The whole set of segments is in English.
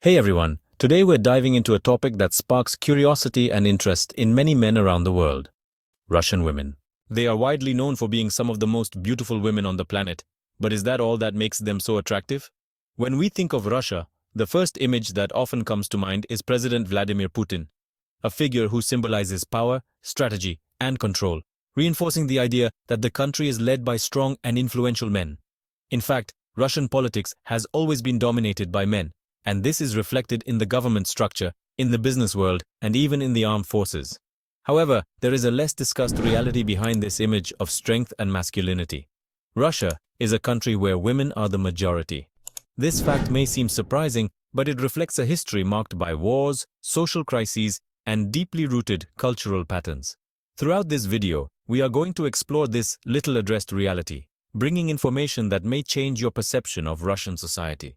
Hey everyone, today we're diving into a topic that sparks curiosity and interest in many men around the world. Russian women. They are widely known for being some of the most beautiful women on the planet, but is that all that makes them so attractive? When we think of Russia, the first image that often comes to mind is President Vladimir Putin, a figure who symbolizes power, strategy, and control, reinforcing the idea that the country is led by strong and influential men. In fact, Russian politics has always been dominated by men, and this is reflected in the government structure, in the business world, and even in the armed forces. However, there is a less discussed reality behind this image of strength and masculinity. Russia is a country where women are the majority. This fact may seem surprising, but it reflects a history marked by wars, social crises, and deeply rooted cultural patterns. Throughout this video, we are going to explore this little addressed reality, bringing information that may change your perception of Russian society.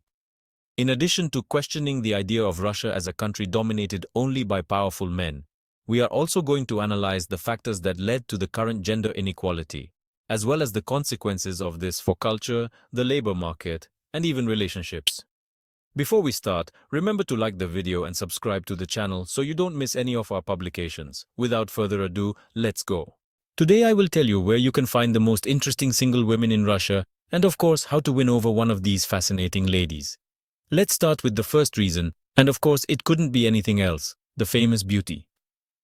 In addition to questioning the idea of Russia as a country dominated only by powerful men, we are also going to analyze the factors that led to the current gender inequality, as well as the consequences of this for culture, the labor market, and even relationships. Before we start, remember to like the video and subscribe to the channel so you don't miss any of our publications. Without further ado, let's go. Today I will tell you where you can find the most interesting single women in Russia, and of course how to win over one of these fascinating ladies. Let's start with the first reason, and of course it couldn't be anything else, the famous beauty.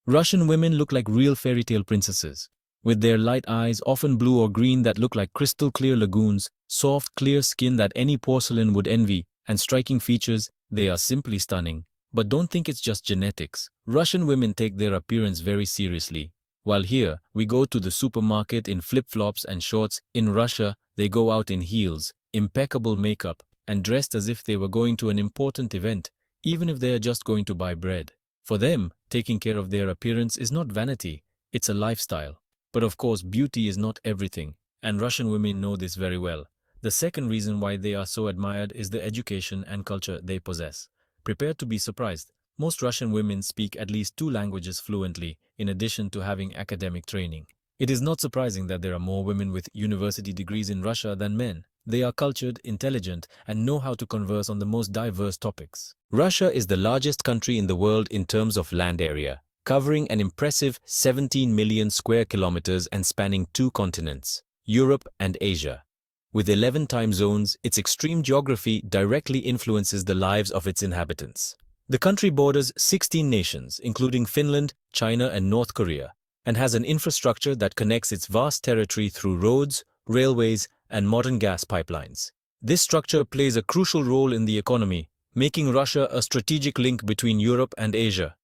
Russian women look like real fairy tale princesses, with their light eyes, often blue or green, that look like crystal clear lagoons, soft clear skin that any porcelain would envy, and striking features. They are simply stunning. But don't think it's just genetics. Russian women take their appearance very seriously. While here, we go to the supermarket in flip-flops and shorts, in Russia, they go out in heels, impeccable makeup, and dressed as if they were going to an important event, even if they are just going to buy bread. For them, taking care of their appearance is not vanity, it's a lifestyle. But of course, beauty is not everything, and Russian women know this very well. The second reason why they are so admired is the education and culture they possess. Prepare to be surprised. Most Russian women speak at least 2 languages fluently, in addition to having academic training. It is not surprising that there are more women with university degrees in Russia than men. They are cultured, intelligent, and know how to converse on the most diverse topics. Russia is the largest country in the world in terms of land area, covering an impressive 17 million square kilometers and spanning 2 continents, Europe and Asia. With 11 time zones, its extreme geography directly influences the lives of its inhabitants. The country borders 16 nations, including Finland, China, and North Korea, and has an infrastructure that connects its vast territory through roads, railways, and modern gas pipelines. This structure plays a crucial role in the economy, making Russia a strategic link between Europe and Asia.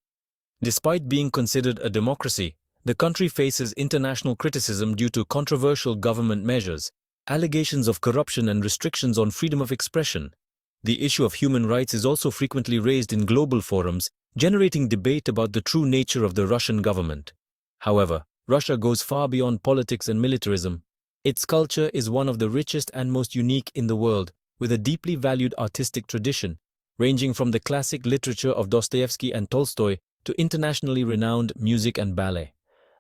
Despite being considered a democracy, the country faces international criticism due to controversial government measures, allegations of corruption, and restrictions on freedom of expression. The issue of human rights is also frequently raised in global forums, generating debate about the true nature of the Russian government. However, Russia goes far beyond politics and militarism. Its culture is one of the richest and most unique in the world, with a deeply valued artistic tradition, ranging from the classic literature of Dostoevsky and Tolstoy to internationally renowned music and ballet.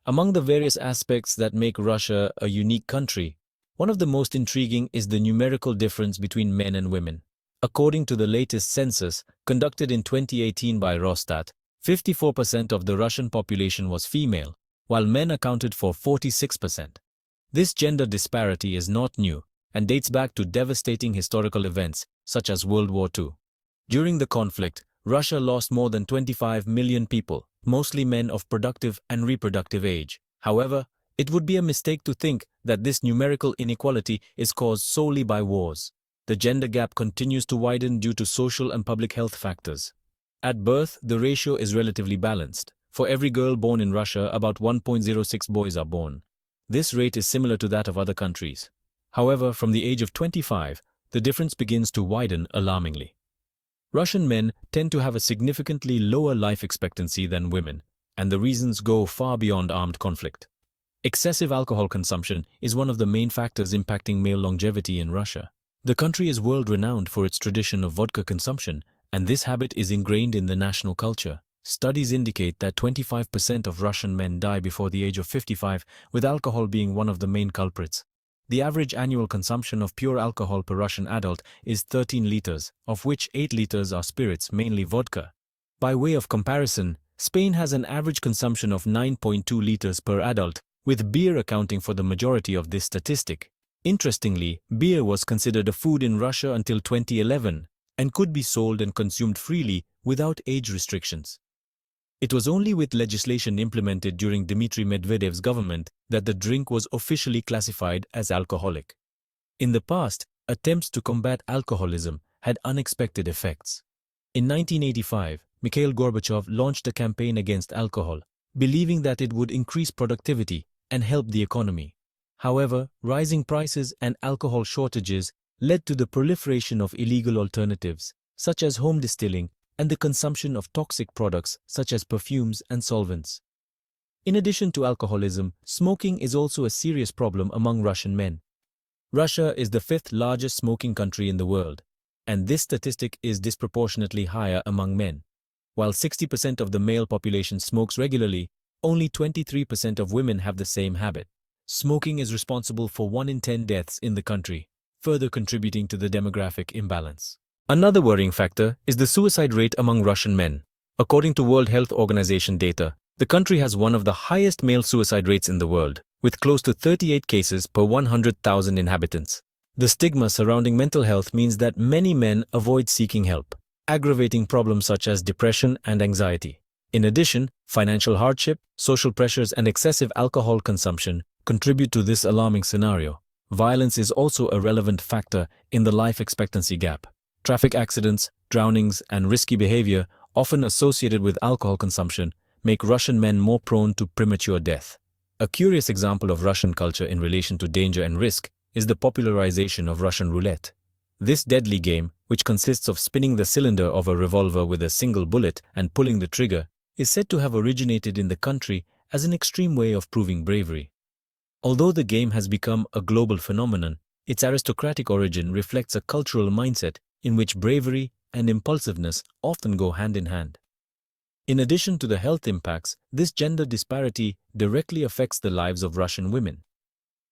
Among the various aspects that make Russia a unique country, one of the most intriguing is the numerical difference between men and women. According to the latest census, conducted in 2018 by Rosstat, 54% of the Russian population was female, while men accounted for 46%. This gender disparity is not new and dates back to devastating historical events such as World War II. During the conflict, Russia lost more than 25 million people, mostly men of productive and reproductive age. However, it would be a mistake to think that this numerical inequality is caused solely by wars. The gender gap continues to widen due to social and public health factors. At birth, the ratio is relatively balanced. For every girl born in Russia, about 1.06 boys are born. This rate is similar to that of other countries. However, from the age of 25, the difference begins to widen alarmingly. Russian men tend to have a significantly lower life expectancy than women, and the reasons go far beyond armed conflict. Excessive alcohol consumption is one of the main factors impacting male longevity in Russia. The country is world-renowned for its tradition of vodka consumption, and this habit is ingrained in the national culture. Studies indicate that 25% of Russian men die before the age of 55, with alcohol being one of the main culprits. The average annual consumption of pure alcohol per Russian adult is 13 liters, of which 8 liters are spirits, mainly vodka. By way of comparison, Spain has an average consumption of 9.2 liters per adult, with beer accounting for the majority of this statistic. Interestingly, beer was considered a food in Russia until 2011 and could be sold and consumed freely without age restrictions. It was only with legislation implemented during Dmitry Medvedev's government that the drink was officially classified as alcoholic. In the past, attempts to combat alcoholism had unexpected effects. In 1985, Mikhail Gorbachev launched a campaign against alcohol, believing that it would increase productivity and help the economy. However, rising prices and alcohol shortages led to the proliferation of illegal alternatives, such as home distilling and the consumption of toxic products such as perfumes and solvents. In addition to alcoholism, smoking is also a serious problem among Russian men. Russia is the fifth largest smoking country in the world, and this statistic is disproportionately higher among men. While 60% of the male population smokes regularly, only 23% of women have the same habit. Smoking is responsible for 1 in 10 deaths in the country, further contributing to the demographic imbalance. Another worrying factor is the suicide rate among Russian men. According to World Health Organization data, the country has one of the highest male suicide rates in the world, with close to 38 cases per 100,000 inhabitants. The stigma surrounding mental health means that many men avoid seeking help, aggravating problems such as depression and anxiety. In addition, financial hardship, social pressures, and excessive alcohol consumption contribute to this alarming scenario. Violence is also a relevant factor in the life expectancy gap. Traffic accidents, drownings, and risky behavior, often associated with alcohol consumption, make Russian men more prone to premature death. A curious example of Russian culture in relation to danger and risk is the popularization of Russian roulette. This deadly game, which consists of spinning the cylinder of a revolver with a single bullet and pulling the trigger, is said to have originated in the country as an extreme way of proving bravery. Although the game has become a global phenomenon, its aristocratic origin reflects a cultural mindset in which bravery and impulsiveness often go hand in hand. In addition to the health impacts, this gender disparity directly affects the lives of Russian women.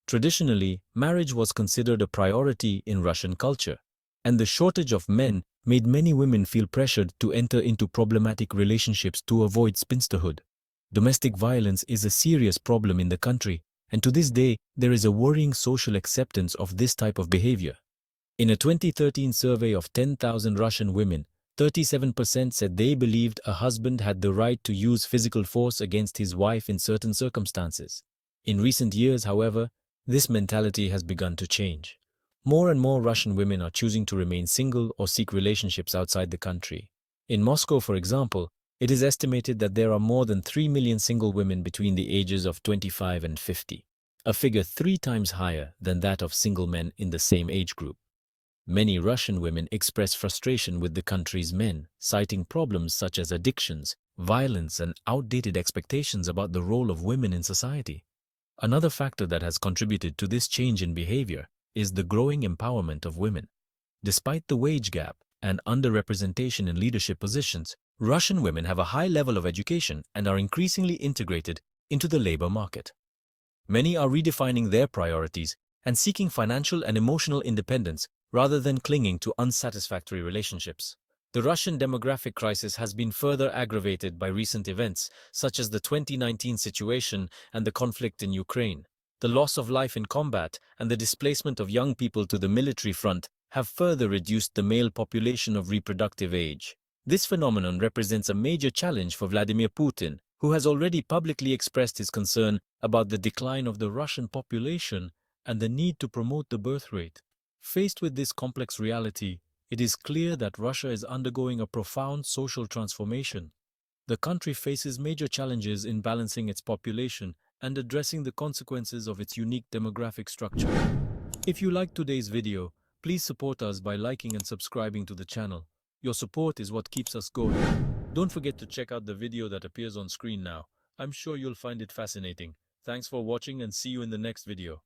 Traditionally, marriage was considered a priority in Russian culture, and the shortage of men made many women feel pressured to enter into problematic relationships to avoid spinsterhood. Domestic violence is a serious problem in the country, and to this day, there is a worrying social acceptance of this type of behavior. In a 2013 survey of 10,000 Russian women, 37% said they believed a husband had the right to use physical force against his wife in certain circumstances. In recent years, however, this mentality has begun to change. More and more Russian women are choosing to remain single or seek relationships outside the country. In Moscow, for example, it is estimated that there are more than 3 million single women between the ages of 25 and 50, a figure 3 times higher than that of single men in the same age group. Many Russian women express frustration with the country's men, citing problems such as addictions, violence, and outdated expectations about the role of women in society. Another factor that has contributed to this change in behavior is the growing empowerment of women. Despite the wage gap and underrepresentation in leadership positions, Russian women have a high level of education and are increasingly integrated into the labor market. Many are redefining their priorities and seeking financial and emotional independence rather than clinging to unsatisfactory relationships. The Russian demographic crisis has been further aggravated by recent events, such as the 2019 situation and the conflict in Ukraine. The loss of life in combat and the displacement of young people to the military front have further reduced the male population of reproductive age. This phenomenon represents a major challenge for Vladimir Putin, who has already publicly expressed his concern about the decline of the Russian population and the need to promote the birth rate. Faced with this complex reality, it is clear that Russia is undergoing a profound social transformation. The country faces major challenges in balancing its population and addressing the consequences of its unique demographic structure. If you liked today's video, please support us by liking and subscribing to the channel. Your support is what keeps us going. Don't forget to check out the video that appears on screen now. I'm sure you'll find it fascinating. Thanks for watching and see you in the next video.